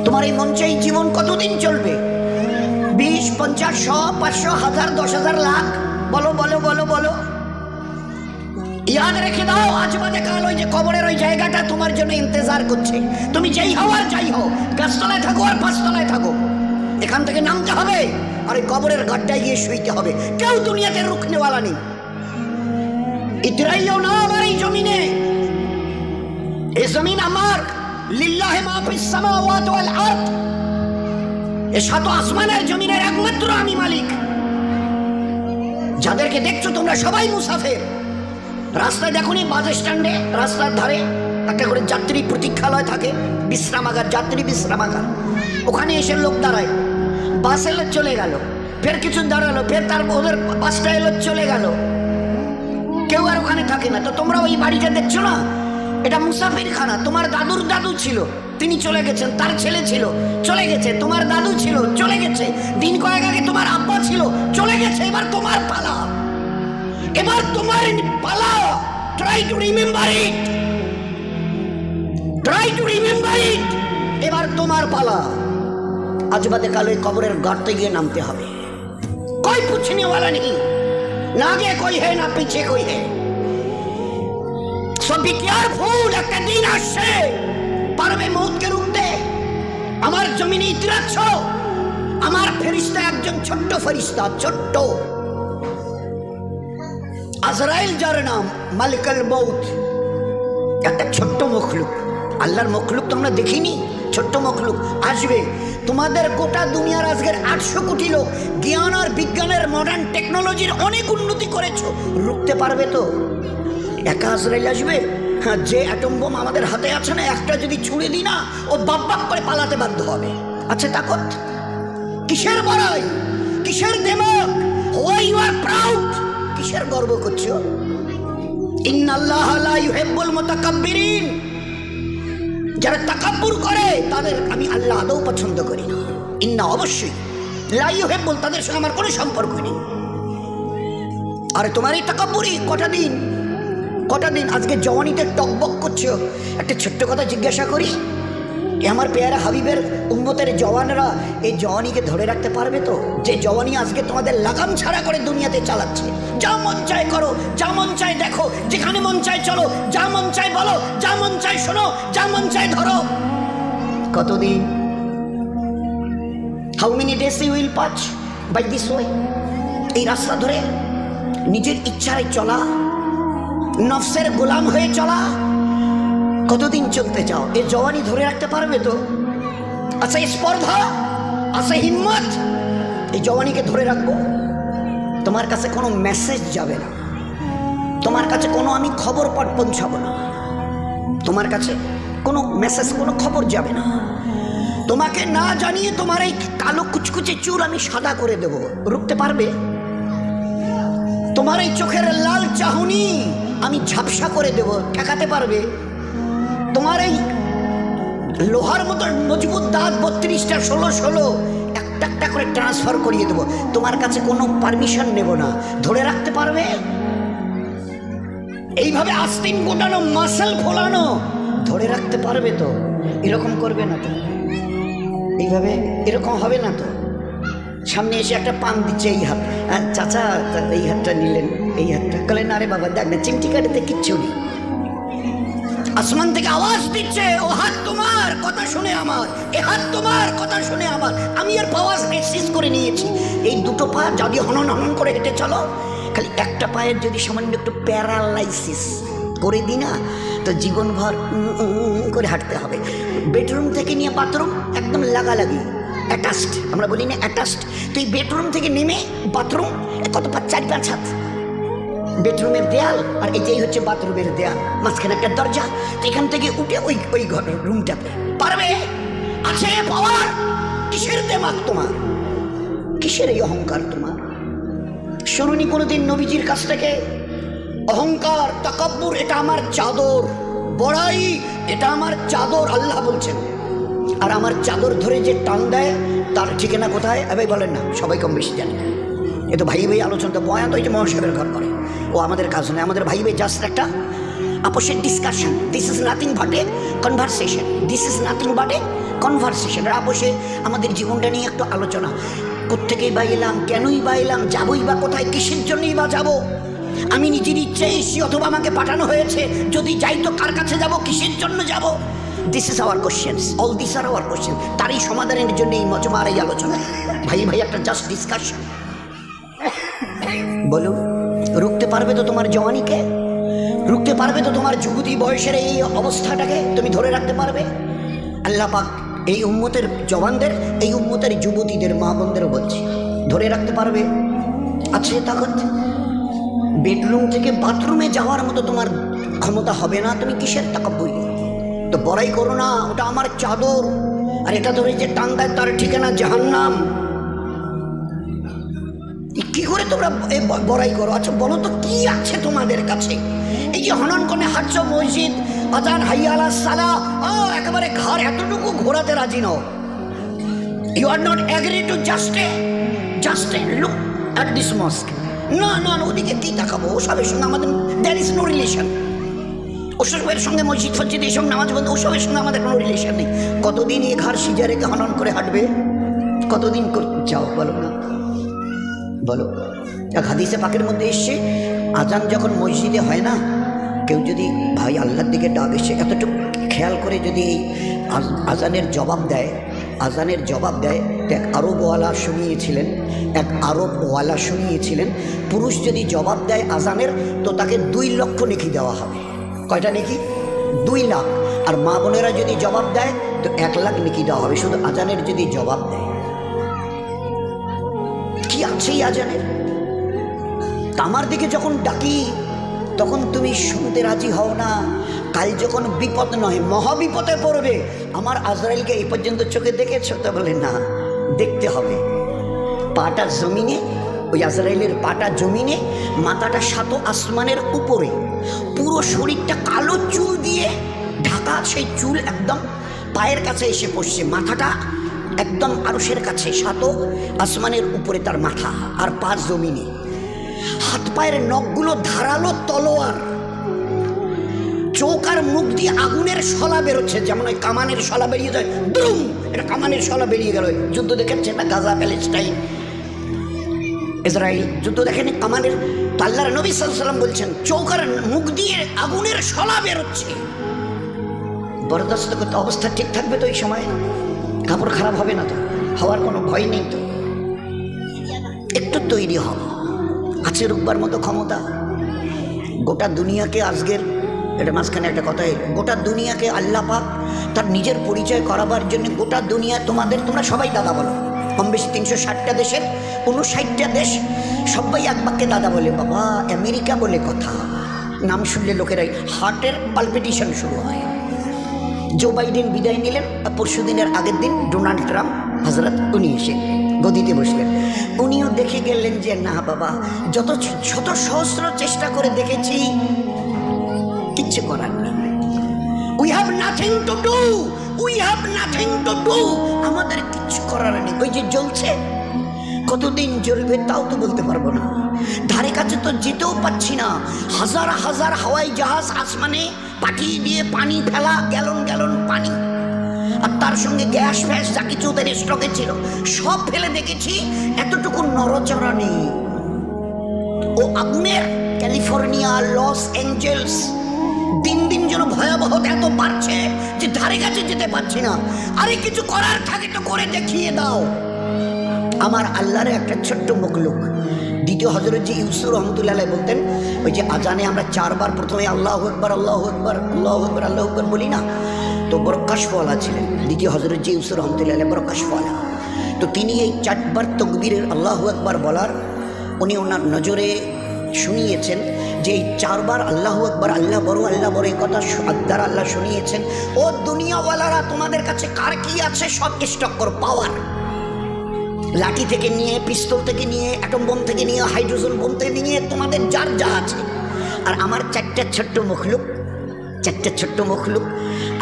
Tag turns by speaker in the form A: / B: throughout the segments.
A: তোমার এই মঞ্চে এই জীবন কতদিন চলবে? 20, 50, 100, 500, 1000, 10,000, লাখ? বলো বলো বলো বলো। ইয়াদ রেখে দাও, আজ বাদে কাল ওই যে কবরের ওই জায়গাটা তোমার জন্য ইন্তজার করছে। তুমি যেই হও আর যাই হও, গাছতলায় থাকো আর পাঁচতলায় থাকো, এখান থেকে নামতে হবে আর এই কবরের গাড্ডায় গিয়ে শুইতে হবে। কেউ দুনিয়াতে রুখনেওয়ালা নেই। ইতরাইও না আমার এই জমিনে। এই জমিন আমার, লিল্লাহি মা ফিস সামাওয়াতি ওয়াল আরদ। এই সাত আসমানের জমিনের একমাত্র আমি মালিক। যাদেরকে দেখছো তোমরা সবাই মুসাফির। রাস্তায় দেখুনি বাস স্ট্যান্ডে রাস্তার ধারে একটা করে যাত্রী প্রতীক্ষালয় থাকে, বিশ্রামাগার, যাত্রী বিশ্রামাগার। ওখানে এসে লোক দাঁড়ায়, বাস এলো চলে গেল, ফের কিছু দাঁড়ালো, ফের তার ওদের বাসটা এলো চলে গেল, কেউ আর ওখানে থাকে না। তো তোমরা ওই বাড়িটা দেখছো না, এটা মুসাফির খানা। তোমার দাদুর দাদু ছিল, তিনি চলে গেছেন, তার ছেলে ছিল চলে গেছে, তোমার দাদু ছিল চলে গেছে, দিন কয়েক আগে তোমার আব্বা ছিল চলে গেছে। এবার তোমার পালা, এবার তোমার পালা। Try to remember it, try to remember it. এবার তোমার পালা। আজ বাদে কাল ওই কবরের গর্তে গিয়ে নামতে হবে। कोई पूछने वाला नहीं, ना आगे कोई है ना पीछे कोई है। सो बी केयरफुल, একটা দিন আসছে পারবে মউতকে রুখতে। আমার জমিনে ইতিরাচ্ছ, আমার ফেরেশতা একজন ছোট্ট ফেরেশতা, ছোট্ট আজরাইল, যার নাম মালিকুল মউত। একটা ছোট্ট মখলুক, আল্লাহর মখলুক তো আমরা দেখিনি, ছোট্ট মখলুক আসবে। তোমাদের গোটা দুনিয়ার আজকের 800 কোটি লোক জ্ঞান আর বিজ্ঞানের মডার্ন টেকনোলজির অনেক উন্নতি করেছো, রুখতে পারবে তো? একা আজরাইল আসবে? হ্যাঁ, যে অ্যাটম বোম আমাদের হাতে আছে না, একটা যদি ছুঁড়ে দিই না, ও বাপ বাপ করে পালাতে বাধ্য হবে। আচ্ছা তাকত কিসের বড়াই, কিসের দেমক? হোয়াই ইউ আর প্রাউড, কিসের গর্ব করছো? ইন্নাল্লাহা লা ইউহিব্বুল মুতাকাব্বিরিন, যারা তাকাব্বুর করে তাদের আমি আল্লাহ আদৌ পছন্দ করি না। ইন্না, অবশ্যই, লা ইউহিব্বুল, তাদের সঙ্গে আমার কোনো সম্পর্ক নেই। আরে তোমার এই তাকাব্বুরি কটা দিন, কটা দিন আজকে জওয়ানিতে টকবক করছো। একটা ছোট্ট কথা জিজ্ঞাসা করি, আমার পেয়ারা হাবিবের উম্মতের জওয়ানরা এই জওয়ানিকে ধরে রাখতে পারবে তো? যে জওয়ানি আজকে তোমাদের লাগাম ছাড়া করে দুনিয়াতে চালাচ্ছে। যা মন চায় করো, যা মন চায় দেখো, যেখানে মন চায় চলো, যা মন চায় বলো, যা মন চায় শোনো, যা মন চায় ধরো। কতদিন? How many days you will pass by this way? এই রাস্তা ধরে নিজের ইচ্ছায় চলা, নফসের গোলাম হয়ে চলা, কতদিন চলতে চাও? এ জওয়ানি ধরে রাখতে পারবে তো? আচ্ছা স্পর্ধা, আচ্ছা হিম্মত, এই জওয়ানিকে ধরে রাখবো? তোমার কাছে কোনো মেসেজ যাবে না, তোমার কাছে কোনো আমি খবর পৌঁছাবো না, তোমার কাছে কোনো মেসেজ, কোনো খবর যাবে না। তোমাকে না জানিয়ে তোমার এই কালো কুচকুচে চুল আমি সাদা করে দেব, রুখতে পারবে? তোমার এই চোখের লাল চাহনি আমি ঝাপসা করে দেব, ঠেকাতে পারবে? তোমার এই লোহার মতো মজবুত দাঁত 32টা 16 একটা একটা করে ট্রান্সফার করিয়ে দেবো, তোমার কাছে কোনো পারমিশন নেব না, ধরে রাখতে পারবে? এইভাবে আস্তিন গোটানো, মাসেল ফোলানো, ধরে রাখতে পারবে তো? এরকম করবে না তো? এইভাবে এরকম হবে না তো? সামনে এসে একটা পান দিচ্ছে, এই হাত, চাচা এই হাতটা নিলেন, এই হাতটা বললেন, আরে বাবা দেখ না, চিমটি কাটাতে কিচ্ছু নেই। আসমান থেকে আওয়াজ দিচ্ছে, ও হাত তোমার কথা শুনে আমার, এ হাত তোমার কথা শুনে আমার। আমি আর পাওয়াজ এক্সিস করে নিয়েছি। এই দুটো পা যদি হনন হনন করে হেঁটে চলো, খালি একটা পায়ের যদি সামান্য একটু প্যারালাইসিস করে দিই না, তো জীবনভর করে হাঁটতে হবে। বেডরুম থেকে নিয়ে বাথরুম একদম লাগালাগি, অ্যাটাচড, আমরা বলি না অ্যাটাচড। তো এই বেডরুম থেকে নেমে বাথরুম কত 4-5 হাত, বেডরুমের দেয়াল আর এটাই হচ্ছে বাথরুমের দেয়াল, মাঝখানে একটা দরজা। তো এখান থেকে উঠে ওই ঘরের রুমটাতে পারবে? আছে পাওয়ার? কিসের দেমাগ তোমার, কিসের এই অহংকার তোমার? শুনুনি কোনোদিন নবীজির কাছ থেকে অহংকার, তাকাব্বুর এটা আমার চাদর, বড়াই এটা আমার চাদর, আল্লাহ বলছেন। আর আমার চাদর ধরে যে টান দেয় তার ঠিকানা কোথায়? ভাই বলেন না, সবাই কম বেশি জানে। এ তো ভাই ভাই আলোচনা, বয়ান তো এই যে মহাসাহেবের ঘর করে, ও আমাদের কাজ নয়। আমাদের ভাই ভাই জাস্ট একটা আপোষের discussion. This is nothing but a conversation, this is nothing but a conversation, বসে আমাদের জীবনটা নিয়ে একটু আলোচনা। কোত্থেকেই বা এলাম, কেনই বা এলাম, যাবই বা কোথায়, কিসের জন্যই বা যাব, আমি নিজের ইচ্ছে এসেছি অথবা আমাকে পাঠানো হয়েছে, যদি যাই তো কার কাছে যাব, কিসের জন্য যাব? This is our questions, all this are our question. তারই সমাধানের জন্য এই মজমার এই আলোচনা। ভাই ভাই একটা জাস্ট ডিসকাশন। বলুন, রুখতে পারবে তো তোমার জওয়ানিকে? রুখতে পারবে তো তোমার যুবতী বয়সের এই অবস্থাটাকে? তুমি ধরে রাখতে পারবে? আল্লাহ পাক এই উম্মতের জওয়ানদের, এই উম্মতের যুবতীদের, মা বোনদেরও বলছি, ধরে রাখতে পারবে? আছে তাকত? বেডরুম থেকে বাথরুমে যাওয়ার মতো তোমার ক্ষমতা হবে না, তুমি কিসের তাকাব্বুরি? তো বড়াই করো না, ওটা আমার চাদর, আর এটা ধরে যে টাঙ্গায় তার ঠিকানা জাহান্নাম। কি করে তোমরা বড়াই করো? আচ্ছা বলো তো কি আছে তোমাদের কাছে? এই যে হনন করে হাঁটছো, মসজিদ আজান হাইয়া আলাস সালাহ, একেবারে ঘর এতটুকু ঘোরাতে রাজি নও। You are not agree to just look at this mosque. না না, ওদিকে কি তাকাবো? ওসবের সঙ্গে আমাদের দ্যার ইজ নো রিলেশন। ওসবের সঙ্গে মসজিদ ফসজিদ এইসব নামাজ বন্ধ, ওসবের সঙ্গে আমাদের কোনো রিলেশন নেই। কতদিন এই ঘর সিজা রেখে হনন করে হাঁটবে? কতদিন চাও বলো না, বলো। এক হাদিসে পাকের মধ্যে এসছে, আজান যখন মসজিদে হয় না, কেউ যদি ভাই আল্লাহর দিকে ডাক এসে এতটুকু খেয়াল করে যদি এই আজানের জবাব দেয়, এক আরবওয়ালা শুনিয়েছিলেন, পুরুষ যদি জবাব দেয় আজানের, তো তাকে 2 লক্ষ নেকি দেওয়া হবে। কয়টা নেকি? 2 লাখ। আর মা বোনেরা যদি জবাব দেয় তো 1 লাখ নেকি দেওয়া হবে, শুধু আজানের যদি জবাব দেয়। কি আছে এই আজানের? আমার দিকে যখন ডাকি তখন তুমি শুনতে রাজি হও না। কাল যখন বিপদ নয় মহাবিপদে পড়বে, আমার আজরাইলকে এই পর্যন্ত চোখে দেখেছ? তো বলে না, দেখতে হবে। পাটা জমিনে, ওই আজরাইলের পাটা জমিনে, মাথাটা 7 আসমানের উপরে, পুরো শরীরটা কালো চুল দিয়ে ঢাকা, সেই চুল একদম পায়ের কাছে এসে পড়ছে, মাথাটা একদম আরশের কাছে, 7 আসমানের উপরে তার মাথা, আর পা জমিনে। হাত পায়ের নখগুলো ধারালো তলোয়ার, চোখ আর মুখ দিয়ে আগুনের শলা বেরোচ্ছে, যেমন ওই কামানের শলা বেরিয়ে যায়, দ্রুম, এটা কামানের শলা বেরিয়ে গেল। যুদ্ধ দেখেছে না, গাজা, প্যালেস্টাইন, ইসরায়েল যুদ্ধ দেখেনি কামানের? তো আল্লাহর নবী সাল্লাল্লাহু আলাইহি ওয়াসাল্লাম বলছেন, চোখ আর মুখ দিয়ে আগুনের শলা বেরোচ্ছে। বরদাস্ত করতে অবস্থা ঠিক থাকবে তো? এই সময় কাপড় খারাপ হবে না তো? হওয়ার কোনো ভয় নেই তো? একটু তৈরি হও, আছে রুকবার মতো ক্ষমতা। গোটা দুনিয়াকে আজকের, এটা মাঝখানে একটা কথা এলো, গোটা দুনিয়াকে আল্লাহ পাক তার নিজের পরিচয় করাবার জন্য, গোটা দুনিয়া তোমরা সবাই দাদা বলো, কম বেশি 360টা দেশের 59টা দেশ, সবাই এক বাক্যে দাদা বলে। বাবা, আমেরিকা বলে কথা, নাম শুনলে লোকেরাই হার্টের পালপিটেশন শুরু হয়। জো বাইডেন বিদায় নিলেন, পরশু দিনের আগের দিন ডোনাল্ড ট্রাম্প হজরত উনি এসে গদিতে বসলেন। উনিও দেখে গেলেন যে না বাবা, যত শত সহস্র চেষ্টা করে দেখেছি, কিচ্ছু করার নেই। We have nothing to do, আমাদের কিচ্ছু করার নেই। ওই যে জ্বলছে, কতদিন জ্বলবে তাও তো বলতে পারবো না, ধারে কাছে তো যেতেও পাচ্ছি না। হাজার হাজার হাওয়াই জাহাজ আসমানে পাঠিয়ে দিয়ে পানি ফেলা, গ্যালন পানি, আর তার সঙ্গে গ্যাস ফ্যাস যা কিছু ওদের স্টকে ছিল সব ফেলে দেখেছি, এতটুকু নড়চড়া নেই। ও আগুনের ক্যালিফোর্নিয়া, লস অ্যাঞ্জেলস দিন দিন যেন ভয়াবহতা এত বাড়ছে যে ধারে কাছে যেতে পারছি না। আরে কিছু করার থাকে তো করে দেখিয়ে দাও। আমার আল্লাহর একটা ছোট্ট মখলুক, দ্বিতীয় হযরত জি ইউসুফ রহমতুল্লাহ বলতেন, ওই যে আজানে আমরা 4 বার প্রথমে আল্লাহু আকবার আল্লাহু আকবার আল্লাহু আকবার আল্লাহু আকবার বলি না, তো বড় কাশফওয়ালা ছিলেন দ্বিতীয় হযরত জি ইউসুফ রহমতুল্লাহ, বড় কাশফওয়ালা। তো তিনি এই 4 বার তাকবীরের আল্লাহু আকবার বলার উনি ওনার নজরে শুনিয়েছেন যে এই 4 বার আল্লাহু আকবার, আল্লাহ বড় এই কথা আদার আল্লাহ শুনিয়েছেন। ও দুনিয়াওয়ালারা, তোমাদের কাছে কার কি আছে সব স্টক করো, পাওয়ার, লাঠি থেকে নিয়ে, পিস্তল থেকে নিয়ে, অ্যাটম বোম থেকে নিয়ে, হাইড্রোজেন বোম থেকে নিয়ে, তোমাদের যার যা আছে। আর আমার 4টা ছোট্ট মখলুক,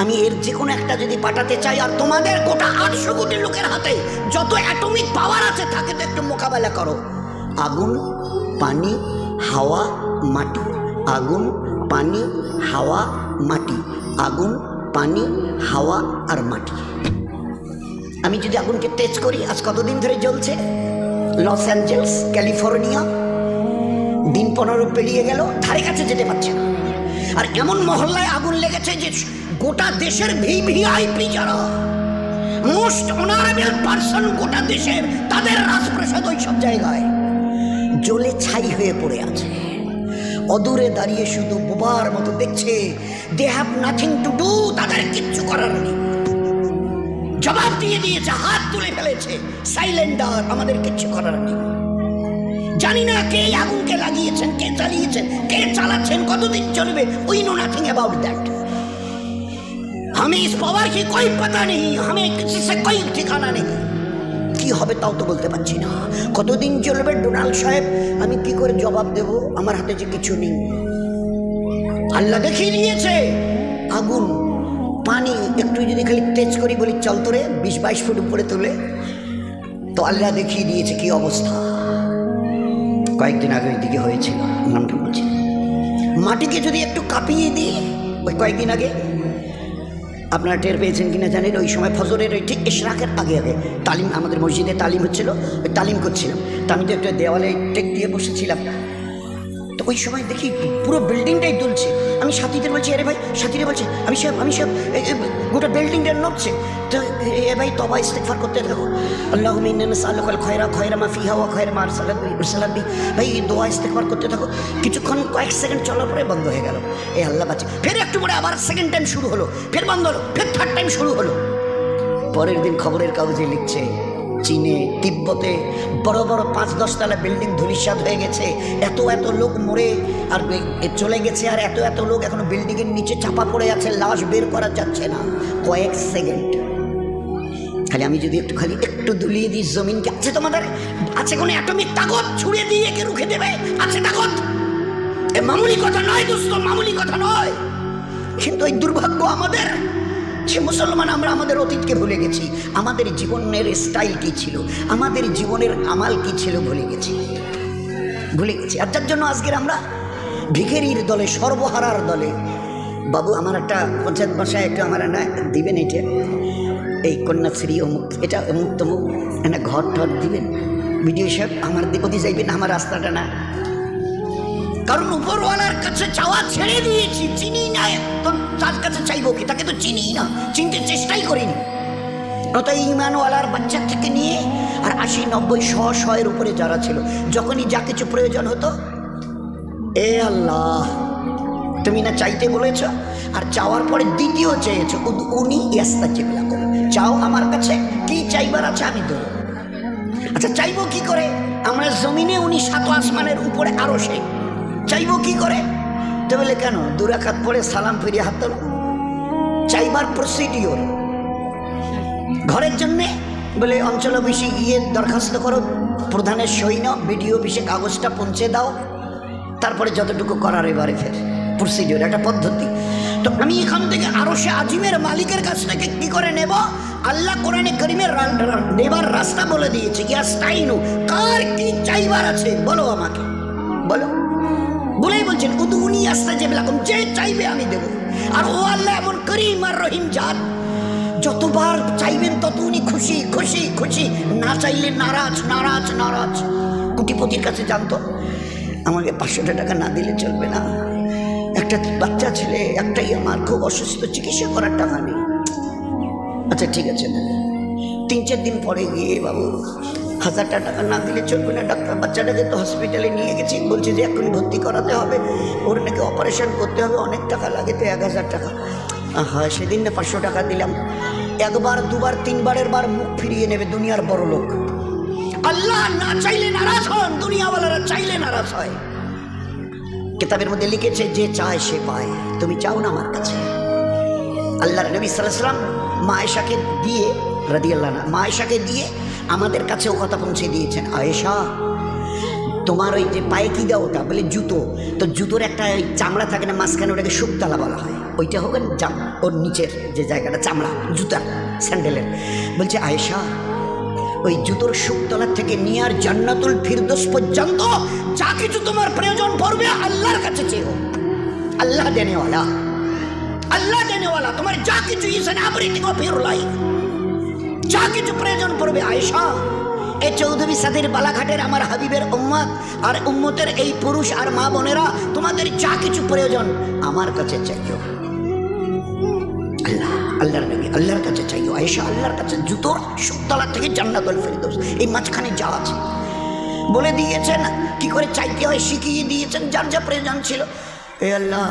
A: আমি এর যে কোনো একটা যদি পাঠাতে চাই, আর তোমাদের গোটা 800 কোটি লোকের হাতে যত অ্যাটমিক পাওয়ার আছে তাকে তো একটু মোকাবেলা করো। আগুন, পানি, হাওয়া, মাটি, আগুন, পানি, হাওয়া, মাটি, আগুন, পানি, হাওয়া আর মাটি। আমি যদি আগুনকে তেজ করি, আজ কতদিন ধরে জ্বলছে? লস অ্যাঞ্জেলস, ক্যালিফোর্নিয়া, দিন 15 পেরিয়ে গেল, ধারে কাছে যেতে পারছে না। আর এমন মহল্লায় আগুন লেগেছে যে গোটা দেশের ভিভিআইপি যারা মোস্ট অনারেবল পারসন গোটা দেশের, তাদের রাজপ্রাসাদ ওই সব জায়গায় জ্বলে ছাই হয়ে পড়ে আছে। অদূরে দাঁড়িয়ে শুধু বোবার মতো দেখছে। They have nothing to do, তাদের কিচ্ছু করার নেই। জবাব দিয়ে দিয়েছে, হাত তুলে ফেলেছে, সাইলেন্ডার, আমাদের কিচ্ছু করার নেই। জানি না কে আগুনকে লাগিয়েছেন, কে চালিয়েছেন, কে চালাচ্ছেন, কতদিন চলবে, we know nothing about that. हमें इस पावर की कोई पता नहीं, हमें किसी से कोई ठिकाना नहीं। কি হবে তাও তো বলতে পারছি না। কতদিন চলবে ডোনাল্ড সাহেব, আমি কি করে জবাব দেব? আমার হাতে যে কিছু নেই। আল্লাহ দেখিয়ে দিয়েছে আগুন, পানি একটু যদি খালি তেজ করি, বলি চল তোরে 20-22 ফুট উপরে তুলে, তো আল্লাহ দেখিয়ে দিয়েছে কি অবস্থা। কয়েকদিন আগে ওই দিকে হয়েছিল, নামটা বলছি, মাটিকে যদি একটু কাঁপিয়ে দিই, ওই কয়েকদিন আগে আপনারা টের পেয়েছেন কিনা জানেন, ওই সময় ফজরের ওই ঠিক ইশরাকের আগে আগে তালিম, আমাদের মসজিদে তালিম হচ্ছিল, ওই তালিম করছিলাম। তো আমি তো একটা দেওয়ালে টেক দিয়ে বসেছিলাম, তো ওই সময় দেখি পুরো বিল্ডিংটাই দুলছে। আমি সাথীদের বলছি, আরে ভাই, সাথীরা বলছে আমি সব গোটা বিল্ডিংটা নড়ছে। তো এ ভাই তবা ইস্তেগফার করতে থাকো, আল্লাহুম্মা ইন্না নাসআলুকাল খায়রা মা ফিহা ওয়া খায়রা মা আরসালাত বি। ভাই দোয়া ইস্তেগফার করতে থাকো। কিছুক্ষণ কয়েক সেকেন্ড চলার পরে বন্ধ হয়ে গেল। এ আল্লাহ বাঁচে। ফের একটু পরে আবার সেকেন্ড টাইম শুরু হলো, ফের বন্ধ হলো, ফের থার্ড টাইম শুরু হলো। পরের দিন খবরের কাগজে লিখছে, চীনে, তিব্বতে বড় বড় 5-10 তলা বিল্ডিং ধূলিসাৎ হয়ে গেছে, এত এত লোক মরে আর চলে গেছে, আর এত এত লোক এখনো বিল্ডিংয়ের নিচে চাপা পড়ে আছে, লাশ বের করা যাচ্ছে না। কয়েক সেকেন্ড খালি আমি যদি একটু দুলিয়ে দিই জমিনকে, আছে তোমাদের, আছে কোনো অ্যাটমিক তাকত ছুড়ে দিয়ে একে রুখে দেবে? আছে তাকত? এ মামুলি কথা নয় দোস্ত, মামুলি কথা নয়। কিন্তু এই দুর্ভাগ্য আমাদের, সে মুসলমান আমরা আমাদের অতীতকে ভুলে গেছি। আমাদের জীবনের স্টাইল কি ছিল, আমাদের জীবনের আমাল কি ছিল ভুলে গেছি। আর যার জন্য আজকের আমরা ভিখারির দলে, সর্বহারার দলে। বাবু আমার একটা পঞ্চায়েত ভাষায় একটু আমার না দিবেন, এটা এই কন্যাশ্রী অমুক, এটা অমুক তমুক একটা ঘর ঠর দিবেন, ভিডিও সব আমার দিকে যাইবেন, আমার রাস্তাটা না। কারণ উপরওয়ালার কাছে চাওয়া ছেড়ে দিয়েছি, চিনি না তো তার কাছে চাইবো কি? তাকে তো চিনি না, চিনতে চেষ্টাই করিনি। অত ইমানওয়ালার বাচ্চা থেকে নিয়ে আর 80-90-100-100-এর উপরে যারা ছিল, যখনই যা কিছু প্রয়োজন হতো, এ আল্লাহ তুমি না চাইতে বলেছ, আর চাওয়ার পরে দ্বিতীয় চেয়েছো, উনি ইয়াস্তাজিব লাকুম, চাও আমার কাছে, কি চাইবার আছে আমি দেবো। আচ্ছা চাইবো কি করে? আমরা জমিনে, উনি 7 আসমানের উপরে, আরো সে চাইবো কি করে? তো বলে কেন 2 রাকাত পড়ে সালাম ফিরিয়ে হাত তোলো, চাইবার প্রসিডিওর। ঘরের জন্যে বলে অঞ্চল অফিসে গিয়ে দরখাস্ত করো, প্রধানের সই নাও, বিডিও অফিসে কাগজটা পৌঁছে দাও, তারপরে যতটুকু করার এবারে ফের প্রসিডিওর, একটা পদ্ধতি। তো আমি এখান থেকে আরো সে আজিমের মালিকের কাছ থেকে কি করে নেব? আল্লাহ কোরআনে কারীমের নেবার রাস্তা বলে দিয়েছে, ইয়াস্তাইনু, কার কি চাইবার আছে বলো আমাকে, বলো। বলেই বলছেন উদুনি আস্তাজিব লাকুম, যে চাইবে আমি দেব। আর ও আল্লাহ এমন করিম আর রহিম জাত, যতবার চাইবেন তত উনি খুশি খুশি খুশি, না চাইলে নারাজ নারাজ নারাজ। কোটিপতির কাছে জানতো আমাকে 500 টাকা না দিলে চলবে না, একটা বাচ্চা ছেলে একটাই আমার, খুব অসুস্থ, চিকিৎসা করার টাকা নেই। আচ্ছা ঠিক আছে না, 3-4 দিন পরে গিয়ে বাবু 1000 টাকা না দিলে চলবে না, ডাক্তার বাচ্চাটাকে তো হসপিটালে নিয়ে গেছি, বলছে যে এখন ভর্তি করাতে হবে, ওর নাকি অপারেশন করতে হবে, অনেক টাকা লাগে, তো 1000 টাকা। হ্যাঁ সেদিন না 500 টাকা দিলাম। 1বার 2বার 3বারের বার মুখ ফিরিয়ে নেবে দুনিয়ার বড় লোক। আল্লাহ না চাইলে নারাজ হন, দুনিয়াওয়ালারা চাইলে নারাজ হয়। কিতাবের মধ্যে লিখেছে যে চায় সে পায়। তুমি চাও না আমার কাছে? আল্লাহর নবী সাল্লাল্লাহু আলাইহি ওয়াসাল্লাম মা আয়েশাকে দিয়ে রাদিয়াল্লাহু আনহা, মা আয়েশাকে দিয়ে আমাদের কাছেও কথা পৌঁছে দিয়েছেন, আয়েশা তোমার ওই যে পায়ে কি দাও, ওটা বলে জুতো, তো জুতোর একটা ওই চামড়া থাকে না মাঝখানে, ওটাকে শুকতালা বলা হয়, ওইটা হবে ওর নিচের যে জায়গাটা চামড়া, জুতা স্যান্ডেলের। বলছে আয়েশা ওই জুতোর শুকতলার থেকে নিয়ে আর জান্নাতুল ফিরদৌস পর্যন্ত যা কিছু তোমার প্রয়োজন পড়বে আল্লাহর কাছে চেয়েও, আল্লাহ দেনেওয়ালা, আল্লাহ দেনেওয়ালা, তোমার যা কিছু is an everything of your life. যা কিছু প্রয়োজন পড়বে আয়েশা, এই চৌধুরী সাদের বালাঘাটের আমার হাবিবের উম্মত আর উম্মতের এই পুরুষ আর মা বোনেরা, তোমাদের যা কিছু প্রয়োজন আমার কাছে চাইও। আল্লাহর নবী আল্লাহর কাছে চাইও। আয়েশা আল্লাহর কাছে জুতোর সুতলা থেকে জান্নাতুল ফেরদৌস এই মাঝখানে যা আছে বলে দিয়েছেন, কি করে চাইতে হয় শিখিয়ে দিয়েছেন, যার যা প্রয়োজন ছিল। এ আল্লাহ,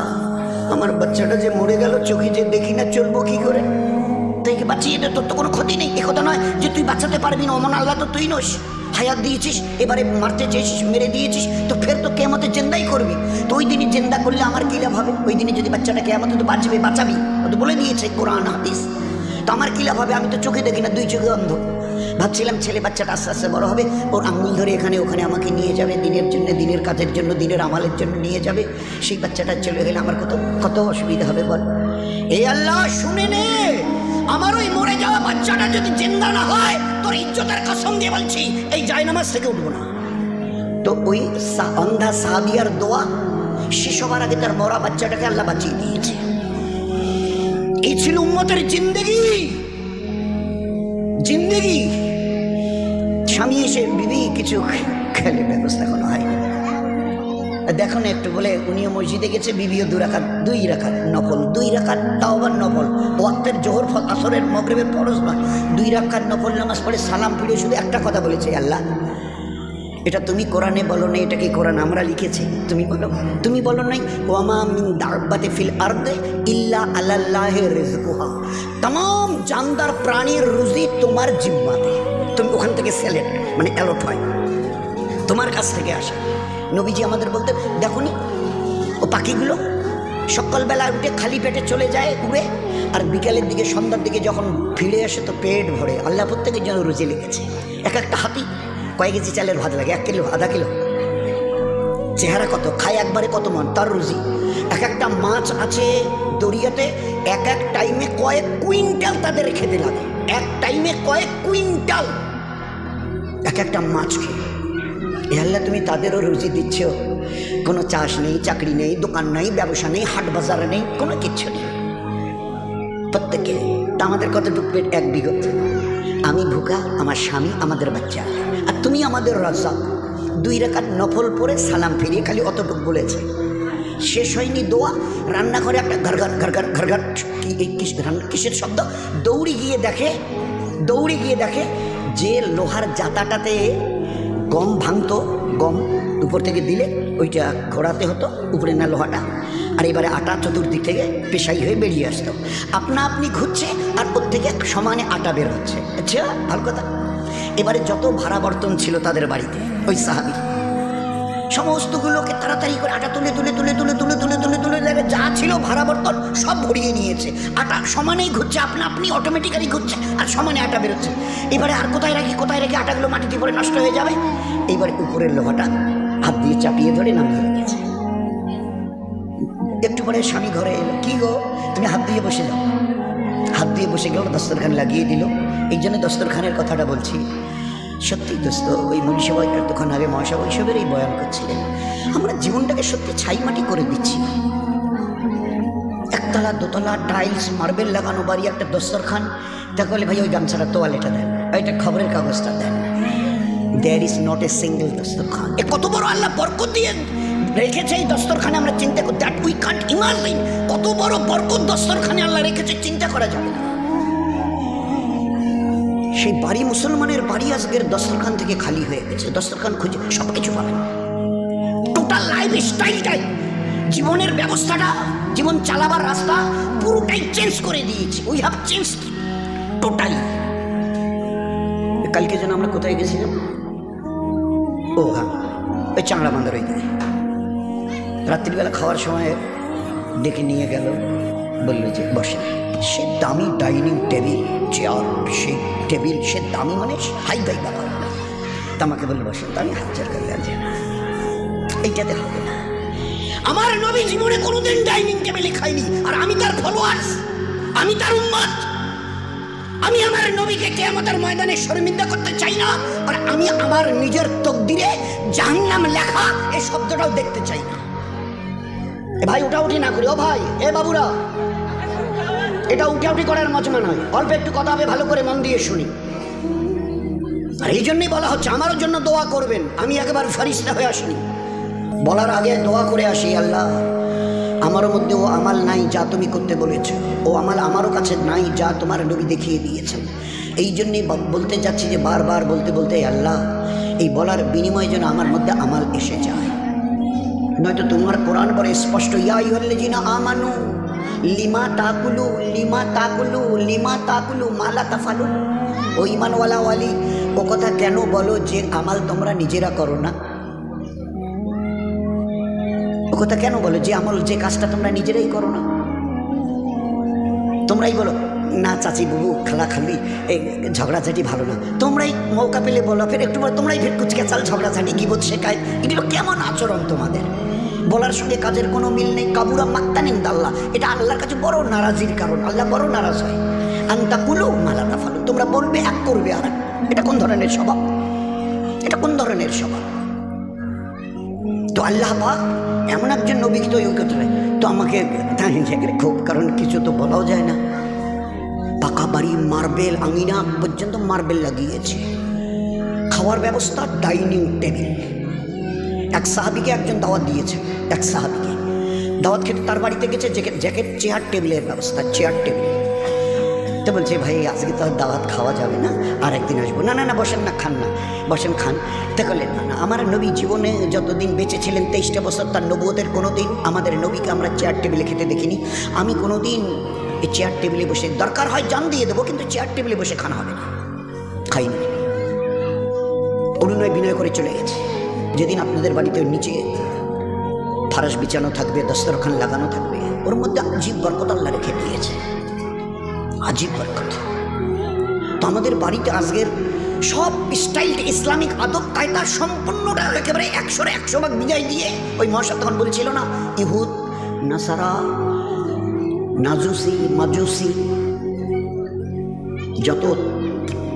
A: আমার বাচ্চাটা যে মরে গেল, চোখে যে দেখি না, চলবো কি করে? তাইকে বাঁচিয়ে দে, তোর তো কোনো ক্ষতি নেই। এ কথা নয় যে তুই বাঁচাতে পারবি না, অমন আল্লাহ তো তুই নস। হায়াত দিয়েছিস, এবারে মারতে চেয়েছিস, মেরে দিয়েছিস, তো ফের তো কেয়ামতে জেন্দাই করবি। তো ওই দিনই জেন্দা করলে আমার কি লাভ হবে? ওই দিনে যদি বাচ্চাটা কেয়ামতে তো বাঁচবে, বাঁচাবি, ও তো বলে দিয়েছে কোরআন হাদিস। তো আমার কি লাভ হবে? আমি তো চোখে দেখি না, 2 চোখে অন্ধ। ভাবছিলাম ছেলে বাচ্চাটা আস্তে আস্তে বড় হবে, ওর আঙুল ধরে এখানে ওখানে আমাকে নিয়ে যাবে, দিনের জন্য, দিনের কাজের জন্য, দিনের আমালের জন্য নিয়ে যাবে। সেই বাচ্চাটা চলে গেলে আমার কত কত অসুবিধা হবে বল। এই আল্লাহ শুনে নে, আমার ওই মরে যাওয়া বাচ্চাটা যদি জিন্দা না হয়, তোর ইজ্জতের কসম দিয়ে বলছি এই জায়নামাজ থেকে উঠবো না। তো ওই অন্ধা সাহাবিয়ার দোয়া শেষ হবার আগে তার মরা বাচ্চাটাকে আল্লাহ বাঁচিয়ে দিয়েছে। এই ছিল উম্মতের জিন্দেগি। জিন্দেগি স্বামী এসে বিবি কিছু খেলে, ব্যবস্থা কোনো হয় না, দেখো না একটু বলে উনিও মসজিদে গেছে, বিবিও 2 রাকাত 2 রাকাত নফল, 2 রাকাত তাও আবার নফল, ওয়াক্তের জোহর আসরের মাগরিবের ফরজ নয়, 2 রাকাত নফল নামাজ পড়ে সালাম ফিরে শুধু একটা কথা বলেছে, আল্লাহ এটা তুমি কোরআনে বলো না, এটা কি কোরআন আমরা লিখেছি? তুমি বলো, তুমি বলো নাই ওয়ামা মিন দাব্বাতি ফিল আরদি ইল্লা আলাল্লাহি রিজকুহা, तमाम জানদার প্রাণীর রুজি তোমার জিম্মাতে। তুমি ওখান থেকে সিলেক্ট মানে অ্যালট হয়, তোমার কাছ থেকে আসে। নবীজি আমাদের বলতেন, দেখো নি ও পাখিগুলো সকালবেলা উঠে খালি পেটে চলে যায় উড়ে, আর বিকেলের দিকে সন্ধ্যার দিকে যখন ফিরে আসে তো পেট ভরে। আল্লাহ প্রত্যেকের জন্য রুজি লিখেছে। এক একটা হাতি কয়েক কেজি চালের ভাত লাগে, 1 কিলো, আধা কিলো, চেহারা কত, খায় একবারে কত মন, তার রুজি। এক একটা মাছ আছে দরিয়াতে, এক এক টাইমে কয়েক কুইন্টাল তাদের খেতে লাগে, এক টাইমে কয়েক কুইন্টাল এক একটা মাছ খেয়ে। এ আল্লাহ তুমি তাদেরও রুজি দিচ্ছ, কোনো চাষ নেই, চাকরি নেই, দোকান নেই, ব্যবসা নেই, হাট বাজার নেই, কোনো কিচ্ছু নেই প্রত্যেকে। তা আমাদের কতটুকু পেট? 1 বিঘত। আমি ভুকা, আমার স্বামী, আমাদের বাচ্চা, আর তুমি আমাদের রাজ্জাক। 2 রাকাত নফল পরে সালাম ফিরিয়ে খালি অতটুক বলেছে, শেষ হয়নি দোয়া। রান্নাঘরে একটা ঘরঘর ঘরঘর ঘরঘর কিসের শব্দ? দৌড়ে গিয়ে দেখে যে লোহার জাতাটাতে গম ভাঙতো, গম উপর থেকে দিলে ওইটা ঘোরাতে হতো, উপরে না লোহাটা, আর এবারে আটা চতুর্দিক থেকে পেশাই হয়ে বেরিয়ে আসতো। আপনা আপনি ঘুরছে আর ওর থেকে সমানে আটা বের হচ্ছে। আচ্ছা, ভালো কথা। এবারে যত ভাড়া বর্তন ছিল তাদের বাড়িতে, ওই সাহাবী সমস্তগুলোকে তাড়াতাড়ি করে আটা তুলে তুলে তুলে তুলে তুলে তুলে তুলে তুলে তুলে যা ছিল ভাড়া বর্তন সব ভরিয়ে নিয়েছে। আটা সমানেই ঘুরছে, আপনা আপনি অটোমেটিক্যালি ঘুরছে, আর সমানে আটা বেরোচ্ছে। এবারে আর কোথায় রাখি আটাগুলো মাটিতে পড়ে নষ্ট হয়ে যাবে। এইবারে উপরের লোহাটা হাত দিয়ে চাপিয়ে ধরে নামিয়ে রেখেছে। একটু পরে স্বামী ঘরে এলো, কি গো তুমি হাত দিয়ে বসে যাও। হাত দিয়ে বসে গেল, দস্তরখান লাগিয়ে দিল। এই জন্য দস্তরখানের কথাটা বলছি। সত্যি দোস্ত, ওই মনীষা ভাই এতক্ষণ আগে মহাশা বৈশবের এই বয়ান করছিলেন, আমরা জীবনটাকে সত্যি ছাই মাটি করে দিচ্ছি। 1 তলা 2 তলা টাইলস মার্বেল লাগানো বাড়ি, একটা দস্তরখান। তাহলে ভাই ওই গামছাটা তোয়ালেটা দেন, ওইটা খবরের কাগজটা দেন। There is not a single দস্তরখান। এ কত বড় আল্লাহ বরকত দিয়ে রেখেছে এই দস্তরখানে, আমরা চিন্তা করি, দ্যাট উই কান্ট ইমাজিন। কত বড় বরকত দস্তরখানে আল্লাহ রেখেছে, চিন্তা করা যাবে না। সেই বাড়ি, মুসলমানের বাড়ি আজকের দস্তরখান থেকে খালি হয়ে গেছে। দস্তরখান খুঁজে সব কিছু পাবেন, টোটাল লাইফ স্টাইলটাই, জীবনের ব্যবস্থাটা, জীবন চালাবার রাস্তা পুরোটাই চেঞ্জ করে দিয়েছে। We have change totally. কালকে যেন আমরা কোথায় গেছিলাম? ও হ্যাঁ, ওই চাংড়া বান্ধার ওই দিকে রাত্রিবেলা খাওয়ার সময় ডেকে নিয়ে গেল, বললো যে বসে। সে দামি ডাইনিং টেবিল, চেয়ার, সে টেবিল, সে দামি মানে হাই ফাই ব্যাপার। তা আমাকে বললো বসে। তো আমি হাত চার করলাম যে না, এইটাতে হবে না। আমার নবী জীবনে কোনোদিন ডাইনিং টেবিলে খাইনি, আর আমি তার ফলোয়ার্স, আমি তার উম্মত। আমি আমার নবীকে কিয়ামতের ময়দানে শর্মিন্দা করতে চাই না, আর আমি আমার নিজের তকদিরে জাহান্নাম লেখা এই শব্দটাও দেখতে চাই না। এ ভাই ওটা উঠি না করি, ও ভাই, এ বাবুরা, এটা উঠাউঠি করার মজমা নয়, অল্প একটু কথা হবে, ভালো করে মন দিয়ে শুনি। আর এই জন্যই বলা হচ্ছে আমারও জন্য দোয়া করবেন। আমি একেবারে ফারিস্তা হয়ে আসিনি, বলার আগে দোয়া করে আসি, আল্লাহ আমারও মধ্যে ও আমাল নাই যা তুমি করতে বলেছো, ও আমাল আমারও কাছে নাই যা তোমার নবী দেখিয়ে দিয়েছেন। এই জন্যই বলতে যাচ্ছি যে বারবার বলতে বলতে আল্লাহ এই বলার বিনিময়ে যেন আমার মধ্যে আমাল এসে যায়। নয়তো তোমার কোরআন বলে স্পষ্ট, ইয়া আইয়ুহাল্লাযীনা আমানু লিমা তাকুলু লিমা তাকুলু লিমা তাকুলু মালা তাফালুন। ও ঈমানওয়ালা ওয়ালি, ও কথা কেন বলো যে আমাল তোমরা নিজেরা করো না? ও কথা কেন বলো যে আমল, যে কাজটা তোমরা নিজেরাই করো না? তোমরাই বলো না চাচি বাবু খালা খালি এই ঝগড়াঝাটি ভালো না, তোমরাই মৌকা পেলে বলো, ফের একটু তোমরাই ফের কুচকে চাল ঝগড়াঝাটি গিবত শেখায়। এগুলো কেমন আচরণ তোমাদের? বলার সঙ্গে কাজের কোনো মিল নেই। কাবুরা মাক্তানিন আল্লাহ, এটা আল্লাহর কাছে বড় নারাজির কারণ। আল্লাহ বড় নারাজ হয়। আন্তা কুলু মালা তাফালু, তোমরা বলবে এক করবে আর এক। এটা কোন ধরনের স্বভাব? এটা কোন ধরনের স্বভাব? তো আল্লাহ পাক এমন একজন নবীকে তো ইয়ে করতে তো আমাকে খুব, কারণ কিছু তো বলাও যায় না। পাকা বাড়ি, মার্বেল, আঙিনা পর্যন্ত মার্বেল লাগিয়েছে, খাওয়ার ব্যবস্থা, ডাইনিং টেবিল। এক সাহাবিকে একজন দাওয়াত দিয়েছে, এক সাহাবিকে দাওয়াত খেতে তার বাড়িতে গেছে, জ্যাকেট চেয়ার টেবিলের ব্যবস্থা, চেয়ার টেবিল। তো বলছে ভাই আজকে তো দাওয়াত খাওয়া যাবে না, আর একদিন আসবো। না না না বসেন না, খান না, বসেন খান। তা বললেন না না, আমার নবী জীবনে যতদিন বেঁচে ছিলেন 23টা বছর, তার নবুয়তের কোনো দিন আমাদের নবীকে আমরা চেয়ার টেবিলে খেতে দেখিনি। আমি কোনো দিন এই চেয়ার টেবিলে বসে, দরকার হয় জান দিয়ে দেবো, কিন্তু চেয়ার টেবিলে বসে খানা হবে না, খাইনি। অনুনয় বিনয় করে চলে গেছে। যেদিন আপনাদের বাড়িতে নিচে ফারাস বিছানো থাকবে, দস্তরখান লাগানো থাকবে, ওর মধ্যে আজীব বরকত আল্লাহ রেখে দিয়েছে, আজীব বরকত। তো আমাদের বাড়িতে আজকের সব স্টাইলটা, ইসলামিক আদব কায়দা সম্পূর্ণটা একেবারে 100% বিদায় দিয়ে, ওই মহাশয় তখন বলছিল না, ইহুদ নাসারা নাজুসি মাজুসি যত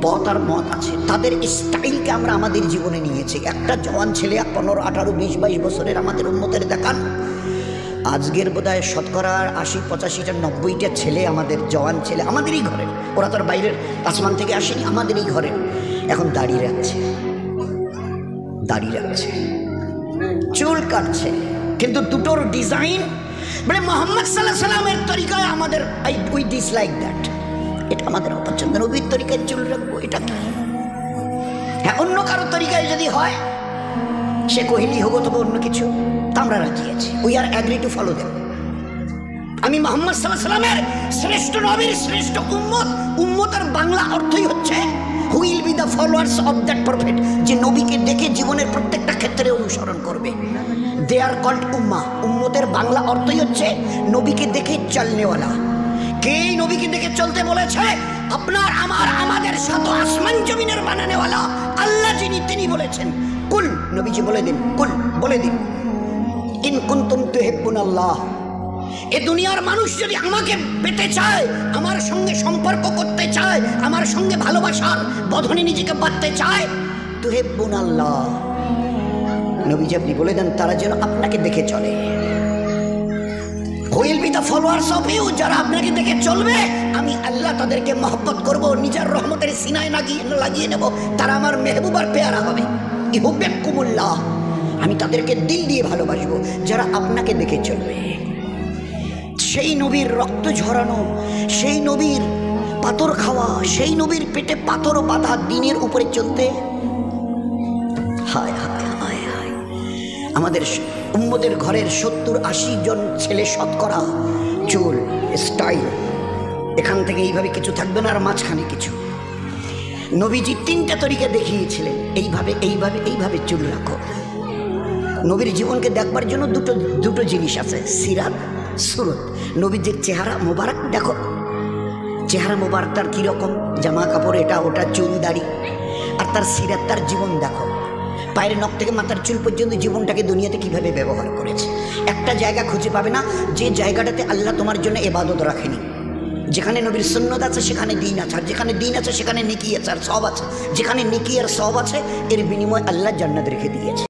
A: পথ আর মত আছে, তাদের স্টাইলকে আমরা আমাদের জীবনে নিয়েছি। একটা জওয়ান ছেলে 15, 18, 20, 22 বছরের আমাদের উন্মতের দেখান, আজকের বোধহয় শতকরা 80, 85টা 90টা ছেলে আমাদের জওয়ান ছেলে, আমাদেরই ঘরের, ওরা তোর বাইরের আসমান থেকে আসেনি, আমাদেরই ঘরের, এখন দাড়ি রাখছে, দাড়ি রাখছে, চুল কাটছে, কিন্তু দুটোর ডিজাইন মানে মোহাম্মদ সাল্লাল্লাহু আলাইহি সাল্লামের তরিকায় আমাদের উই ডিসলাইক দ্যাট। এটা আমাদের অপছন্দ। নবীর তরিকায় চুল রাখবো, এটা কি? হ্যাঁ, অন্য কারো তরিকায় যদি হয়, সে কহিলি হোক তবে অন্য কিছু, তা আমরা রাজি আছি। We are agree to follow them. আমি মোহাম্মদ সাল্লাল্লাহু আলাইহি সাল্লামের শ্রেষ্ঠ নবীর শ্রেষ্ঠ উম্মত। উম্মতের বাংলা অর্থই হচ্ছে who will be the followers of that prophet, যে নবীকে দেখে জীবনের প্রত্যেকটা ক্ষেত্রে অনুসরণ করবে। দে আর কল্ড উম্মাহ। উম্মতের বাংলা অর্থই হচ্ছে নবীকে দেখে চলনেওয়ালা। কে নবীকে দেখে চলতে বলেছে? আপনার আমার আমাদের সাথে আসমান জমিনের বানানেওয়ালা আল্লাহ যিনি, তিনি বলেছেন কুল, নবীজি বলে দিন, কুল বলে দিন, ইন কুনতুম তুহিব্বুনাল্লাহ। এ দুনিয়ার মানুষ যদি আমাকে পেতে চায়, আমার সঙ্গে সম্পর্ক করতে চায়, আমার সঙ্গে ভালোবাসার বন্ধনে নিজেকে বাঁধতে চায়, তুহিব্বুনাল্লাহ, নবীজি আপনি বলে দেন তারা যেন আপনাকে দেখে চলে। Will be the followers of you, যারা আপনাকে দেখে চলবে, আমি আল্লাহ তাদেরকে মহব্বত করব, নিজের রহমতের সিনায় লাগিয়ে নেব, তারা আমার মেহবুবার পেয়ারা হবে। ইহুব্বিকুমুল্লাহ, আমি তাদেরকে দিল দিয়ে ভালোবাসবো যারা আপনাকে দেখে চলবে। সেই নবীর রক্ত ঝরানো, সেই নবীর পাথর খাওয়া, সেই নবীর পেটে পাথর বাঁধা দিনের উপরে চলতে, হায় হায় হায় হায়। আমাদের উম্মতের ঘরের 70-80 জন ছেলে শতকরা চুল স্টাইল, এখান থেকে এইভাবে কিছু থাকবে না, আর মাঝখানে কিছু। নবীজি 3টা তরিকা দেখিয়েছিলেন, এইভাবে এইভাবে এইভাবে চুল রাখো। নবীর জীবনকে দেখবার জন্য দুটো জিনিস আছে, সিরাত, সুরত। নবীজির চেহারা মোবারক দেখো, চেহারা মোবারক তার কীরকম, জামা কাপড় এটা ওটা, চুল দাড়ি, আর তার সিরাত, তার জীবন দেখো, পায়ের নখ থেকে মাথার চুল পর্যন্ত জীবনটাকে দুনিয়াতে কিভাবে ব্যবহার করেছে। একটা জায়গা খুঁজে পাবে না যে জায়গাটাতে আল্লাহ তোমার জন্য ইবাদত রাখেনি। যেখানে নবীর সুন্নত আছে সেখানে দিন আছে, আর যেখানে দিন আছে সেখানে নেকি আছে আর সওয়াব আছে। যেখানে নেকি আর সওয়াব আছে এর বিনিময়ে আল্লাহ জান্নাত রেখে দিয়েছে।